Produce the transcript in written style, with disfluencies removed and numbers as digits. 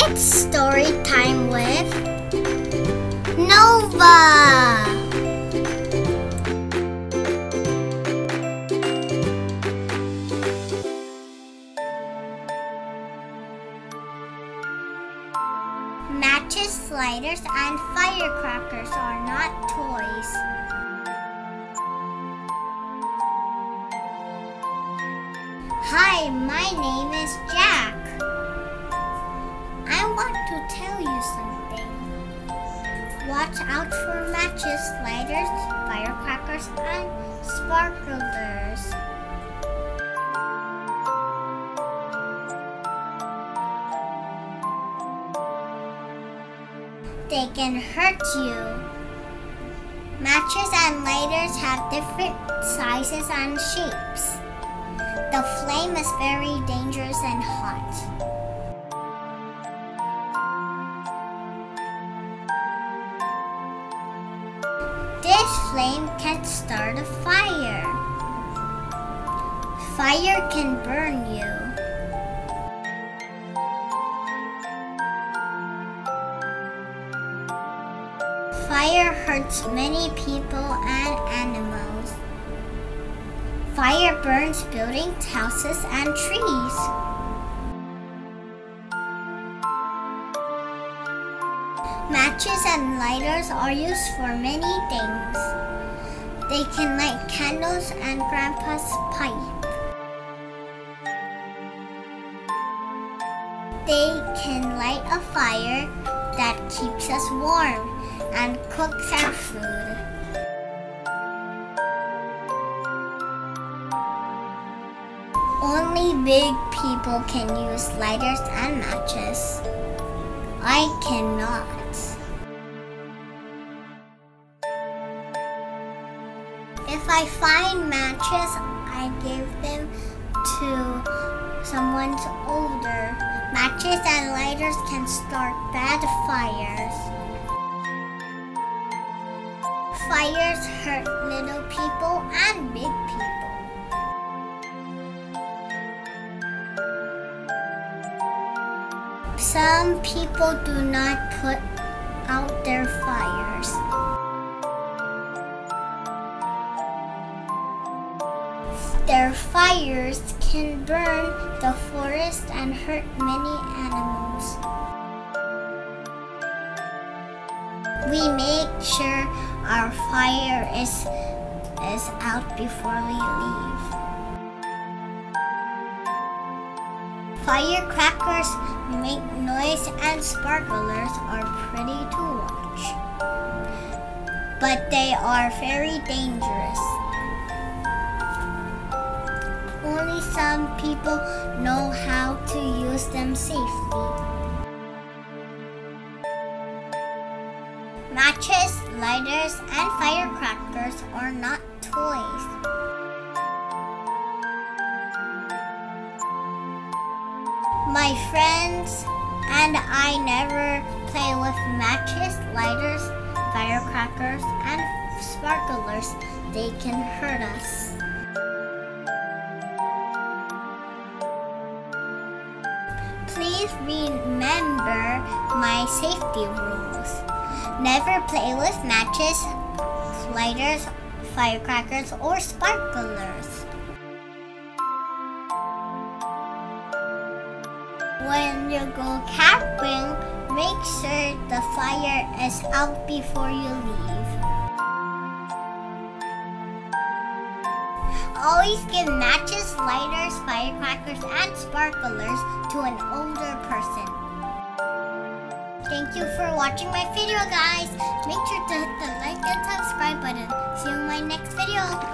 It's story time with Nova. Matches, sliders, and firecrackers are not toys. Hi, my name is Jack. I want to tell you something. Watch out for matches, sliders, firecrackers, and sparklers. They can hurt you. Matches and lighters have different sizes and shapes. The flame is very dangerous and hot. This flame can start a fire. Fire can burn you. Fire hurts many people and animals. Fire burns buildings, houses, and trees. Matches and lighters are used for many things. They can light candles and Grandpa's pipe. They can light a fire that keeps us warm and cooks our food. Only big people can use lighters and matches. I cannot. If I find matches, I give them to someone older. Matches and lighters can start bad fires. Fires hurt little people and big people. Some people do not put out their fires. Their fires can burn the forest and hurt many animals. We make sure our fire is out before we leave. Firecrackers make noise and sparklers are pretty to watch, but they are very dangerous. Only some people know how to use them safely. Matches, lighters, and firecrackers are not toys. My friends and I never play with matches, lighters, firecrackers, and sparklers. They can hurt us. Please remember my safety rules. Never play with matches, lighters, firecrackers, or sparklers. When you go camping, make sure the fire is out before you leave. Always give matches, lighters, firecrackers, and sparklers to an older person. Thank you for watching my video, guys. Make sure to hit the like and subscribe button. See you in my next video.